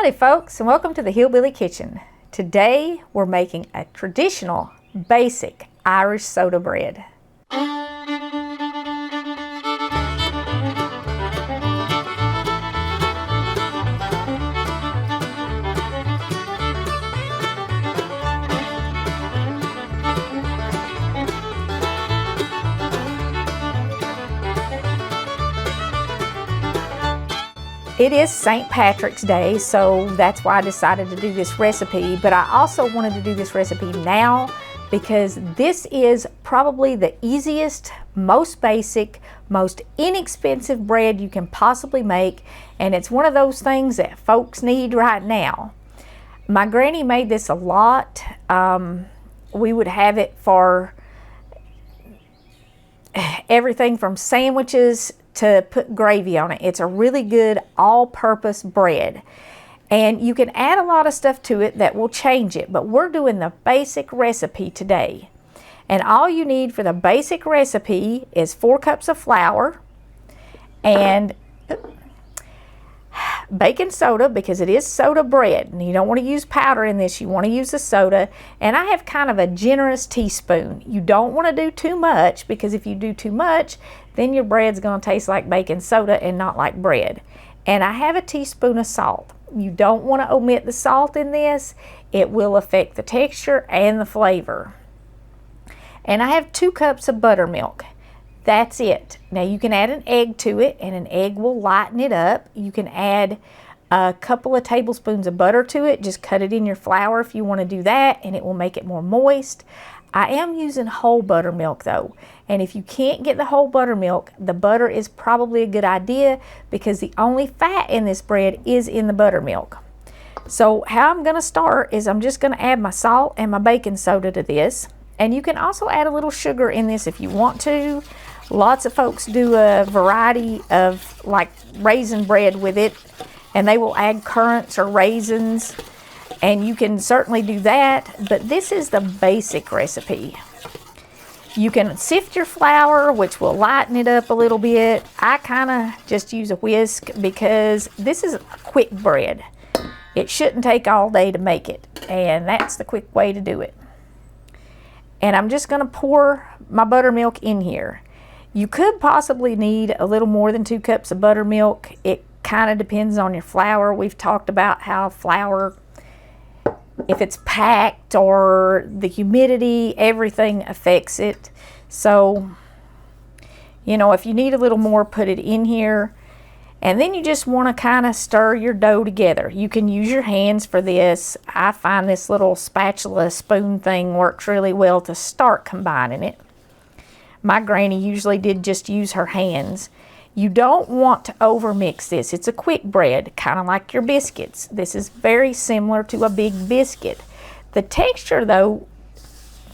Howdy folks, and welcome to the Hillbilly Kitchen. Today we're making a traditional, basic Irish soda bread. It is St. Patrick's Day, so that's why I decided to do this recipe, but I also wanted to do this recipe now because this is probably the easiest, most basic, most inexpensive bread you can possibly make, and it's one of those things that folks need right now. My granny made this a lot. We would have it for everything from sandwiches to put gravy on it. It's a really good all-purpose bread, and you can add a lot of stuff to it that will change it, but we're doing the basic recipe today. And all you need for the basic recipe is 4 cups of flour and baking soda, because it is soda bread and you don't want to use powder in this, you want to use the soda. And I have kind of a generous teaspoon. You don't want to do too much, because if you do too much, then your bread's going to taste like baking soda and not like bread. And I have a teaspoon of salt. You don't want to omit the salt in this. It will affect the texture and the flavor. And I have 2 cups of buttermilk. That's it. Now you can add an egg to it, and an egg will lighten it up. You can add a couple of tablespoons of butter to it. Just cut it in your flour if you want to do that, and it will make it more moist. I am using whole buttermilk though, and if you can't get the whole buttermilk, the butter is probably a good idea, because the only fat in this bread is in the buttermilk. So how I'm going to start is I'm just going to add my salt and my baking soda to this, and you can also add a little sugar in this if you want to. Lots of folks do a variety of like raisin bread with it, and they will add currants or raisins, and you can certainly do that, but this is the basic recipe. You can sift your flour, which will lighten it up a little bit. I kind of just use a whisk because this is a quick bread. It shouldn't take all day to make it, and that's the quick way to do it. And I'm just going to pour my buttermilk in here. You could possibly need a little more than 2 cups of buttermilk. It kind of depends on your flour. We've talked about how flour, if it's packed or the humidity, everything affects it. So, you know, if you need a little more, put it in here. And then you just want to kind of stir your dough together. You can use your hands for this. I find this little spatula spoon thing works really well to start combining it. My granny usually did just use her hands. You don't want to overmix this. It's a quick bread, kind of like your biscuits. This is very similar to a big biscuit. The texture, though,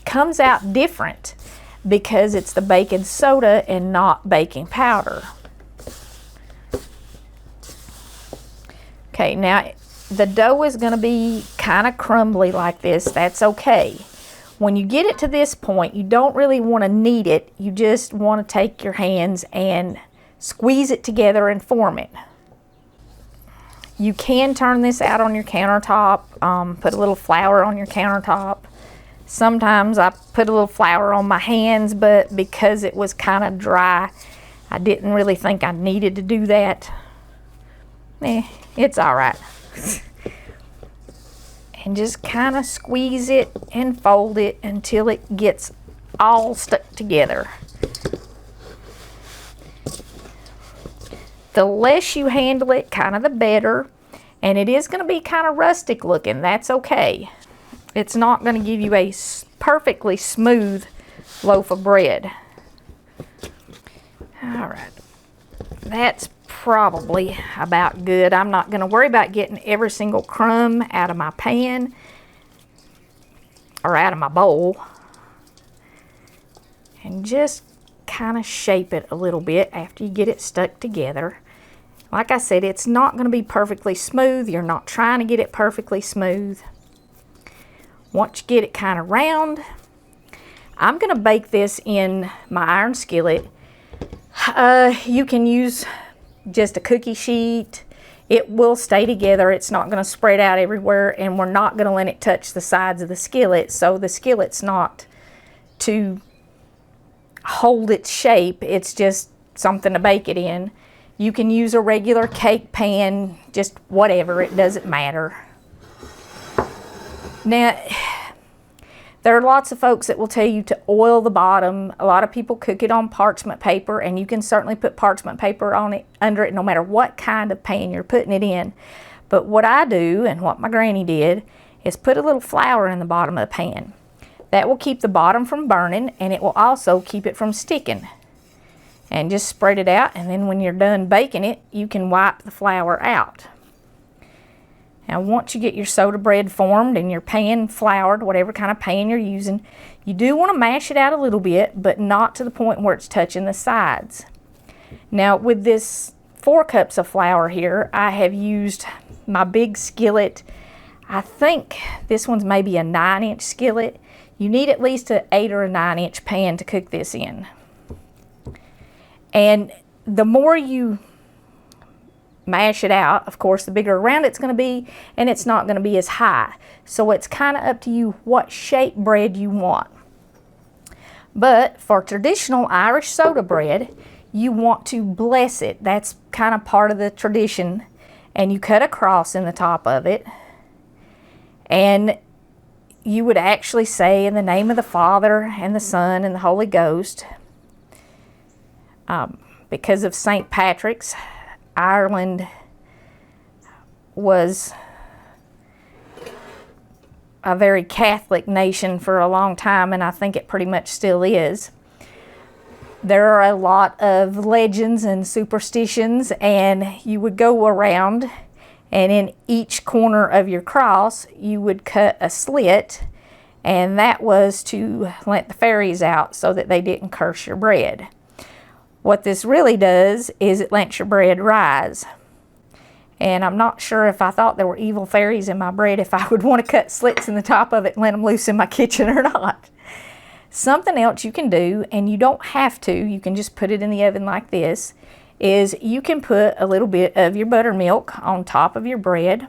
comes out different because it's the baking soda and not baking powder. Okay, now the dough is going to be kind of crumbly like this. That's okay. When you get it to this point, you don't really want to knead it. You just want to take your hands and squeeze it together and form it. You can turn this out on your countertop, put a little flour on your countertop. Sometimes I put a little flour on my hands, but because it was kind of dry, I didn't really think I needed to do that. It's all right. And just kind of squeeze it and fold it until it gets all stuck together. The less you handle it, kind of the better. And it is going to be kind of rustic looking. That's okay. It's not going to give you a perfectly smooth loaf of bread. All right. That's probably about good. I'm not going to worry about getting every single crumb out of my pan or out of my bowl. And just kind of shape it a little bit after you get it stuck together. Like I said, it's not going to be perfectly smooth. You're not trying to get it perfectly smooth. Once you get it kind of round, I'm going to bake this in my iron skillet. You can use just a cookie sheet. it will stay together. It's not going to spread out everywhere, and we're not going to let it touch the sides of the skillet, so the skillet's not to hold its shape. It's just something to bake it in. You can use a regular cake pan, just whatever, it doesn't matter. Now, there are lots of folks that will tell you to oil the bottom. A lot of people cook it on parchment paper, and you can certainly put parchment paper on it, under it, no matter what kind of pan you're putting it in. But what I do, and what my granny did, is put a little flour in the bottom of the pan. That will keep the bottom from burning, and it will also keep it from sticking. And just spread it out, and then when you're done baking it, you can wipe the flour out. Now, once you get your soda bread formed and your pan floured, whatever kind of pan you're using, you do want to mash it out a little bit, but not to the point where it's touching the sides. Now, with this 4 cups of flour here, I have used my big skillet. I think this one's maybe a 9-inch skillet. You need at least an 8 or a 9-inch pan to cook this in. And the more you mash it out, of course, the bigger around it's going to be, and it's not going to be as high. So it's kind of up to you what shape bread you want. But for traditional Irish soda bread, you want to bless it. That's kind of part of the tradition. And you cut a cross in the top of it. And you would actually say, in the name of the Father and the Son and the Holy Ghost. Because of St. Patrick's, Ireland was a very Catholic nation for a long time, and I think it pretty much still is. There are a lot of legends and superstitions, and you would go around, and in each corner of your cross you would cut a slit, and that was to let the fairies out so that they didn't curse your bread. What this really does is it lets your bread rise. And I'm not sure, if I thought there were evil fairies in my bread, if I would want to cut slits in the top of it and let them loose in my kitchen or not. Something else you can do, and you don't have to, you can just put it in the oven like this, is you can put a little bit of your buttermilk on top of your bread.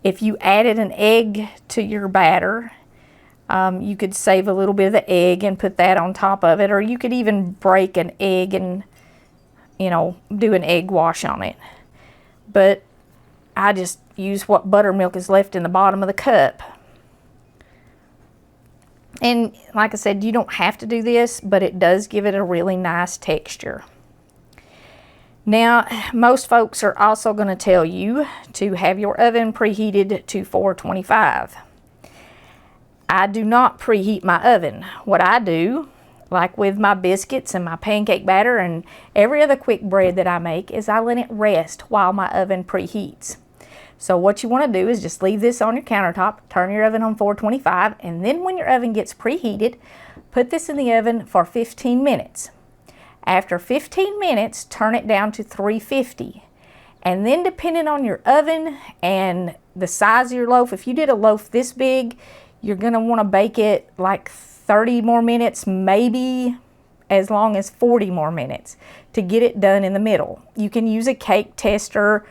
If you added an egg to your batter, you could save a little bit of the egg and put that on top of it, or you could even break an egg and, you know, do an egg wash on it. But I just use what buttermilk is left in the bottom of the cup. And like I said, you don't have to do this, but it does give it a really nice texture. Now, most folks are also going to tell you to have your oven preheated to 425. I do not preheat my oven. What I do, like with my biscuits and my pancake batter and every other quick bread that I make, is I let it rest while my oven preheats. So what you want to do is just leave this on your countertop, turn your oven on 425, and then when your oven gets preheated, put this in the oven for 15 minutes. After 15 minutes, turn it down to 350. And then depending on your oven and the size of your loaf, if you did a loaf this big, you're going to want to bake it like 30 more minutes, maybe as long as 40 more minutes to get it done in the middle. You can use a cake tester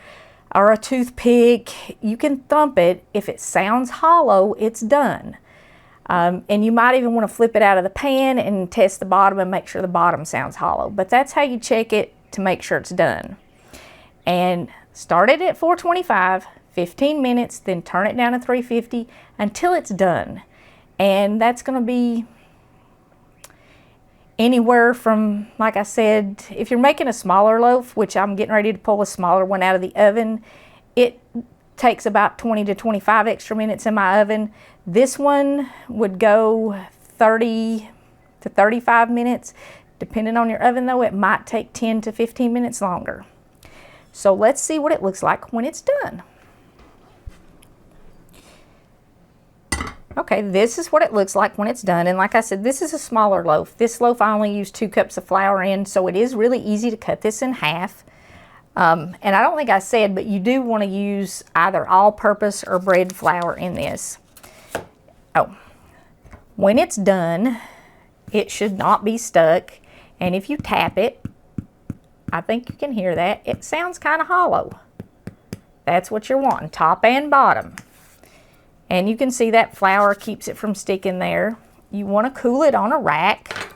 or a toothpick. You can thump it. If it sounds hollow, it's done. And you might even want to flip it out of the pan and test the bottom and make sure the bottom sounds hollow. But that's how you check it to make sure it's done. And start it at 425. 15 minutes, then turn it down to 350 until it's done. And that's going to be anywhere from, like I said, if you're making a smaller loaf, which I'm getting ready to pull a smaller one out of the oven, it takes about 20 to 25 extra minutes in my oven. This one would go 30 to 35 minutes. Depending on your oven though, it might take 10 to 15 minutes longer. So let's see what it looks like when it's done. Okay, this is what it looks like when it's done. And like I said, this is a smaller loaf. This loaf I only used 2 cups of flour in, so it is really easy to cut this in half. And I don't think I said, but you do want to use either all-purpose or bread flour in this. Oh, when it's done, it should not be stuck. And if you tap it, I think you can hear that. It sounds kind of hollow. That's what you're wanting, top and bottom. And you can see that flour keeps it from sticking there. You want to cool it on a rack.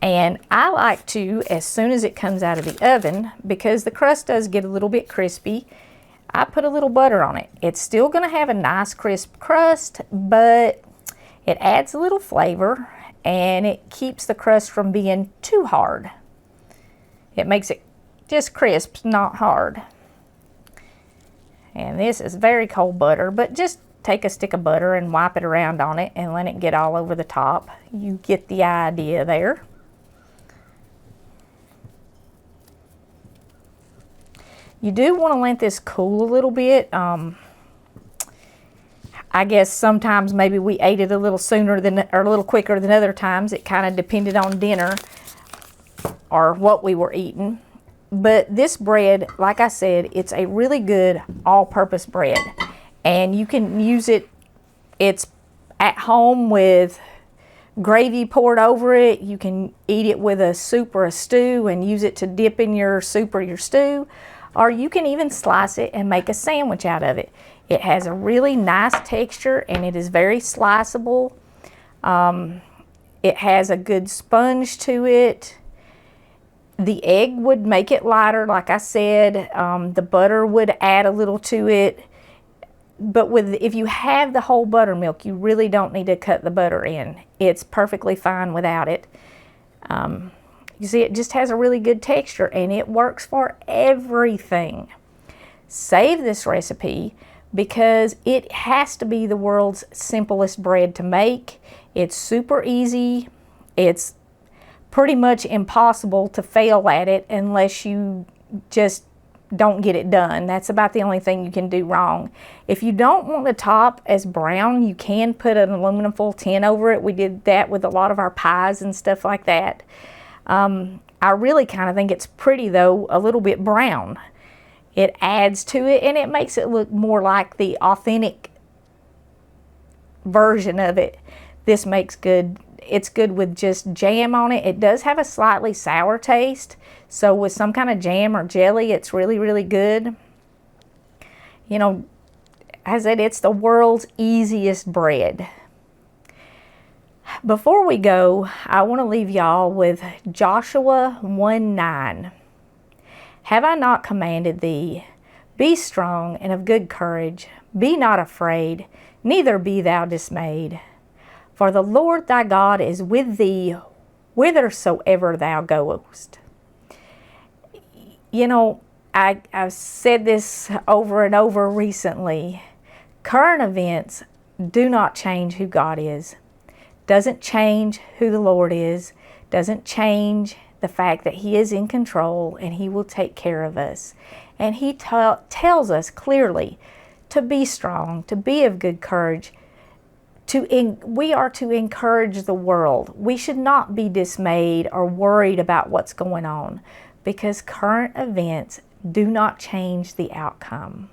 And I like to, as soon as it comes out of the oven, because the crust does get a little bit crispy, I put a little butter on it. It's still going to have a nice crisp crust, but it adds a little flavor and it keeps the crust from being too hard. It makes it just crisp, not hard. And this is very cold butter, but just take a stick of butter and wipe it around on it and let it get all over the top. You get the idea there. You do want to let this cool a little bit. I guess sometimes maybe we ate it a little sooner than, or a little quicker than other times. It kind of depended on dinner or what we were eating. But this bread, like I said, it's a really good all-purpose bread. And you can use it, it's at home with gravy poured over it. You can eat it with a soup or a stew and use it to dip in your soup or your stew. Or you can even slice it and make a sandwich out of it. It has a really nice texture and it is very sliceable. It has a good sponge to it. The egg would make it lighter, like I said. The butter would add a little to it. But if you have the whole buttermilk, you really don't need to cut the butter in. It's perfectly fine without it. You see, it just has a really good texture and it works for everything. Save this recipe because it has to be the world's simplest bread to make. It's super easy. It's pretty much impossible to fail at it unless you just don't get it done. That's about the only thing you can do wrong. If you don't want the top as brown, you can put an aluminum foil tin over it. We did that with a lot of our pies and stuff like that. I really kind of think it's pretty though, a little bit brown. It adds to it and it makes it look more like the authentic version of it. This makes good, it's good with just jam on it. It does have a slightly sour taste, so with some kind of jam or jelly, it's really, really good. You know, as I said, it's the world's easiest bread. Before we go, I want to leave y'all with Joshua 1:9. Have I not commanded thee? Be strong and of good courage. Be not afraid, neither be thou dismayed. For the Lord thy God is with thee whithersoever thou goest. You know, I've said this over and over recently. Current events do not change who God is. Doesn't change who the Lord is, doesn't change the fact that He is in control and He will take care of us. And He tells us clearly to be strong, to be of good courage. We are to encourage the world. We should not be dismayed or worried about what's going on because current events do not change the outcome.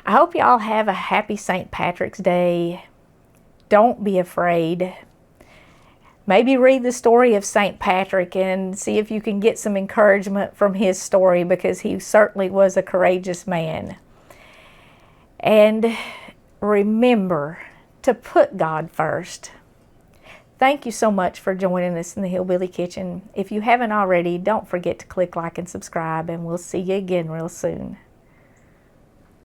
I hope y'all have a happy St. Patrick's Day. Don't be afraid. Maybe read the story of St. Patrick and see if you can get some encouragement from his story because he certainly was a courageous man. And remember to put God first. Thank you so much for joining us in the Hillbilly Kitchen. If you haven't already, don't forget to click like and subscribe, and we'll see you again real soon.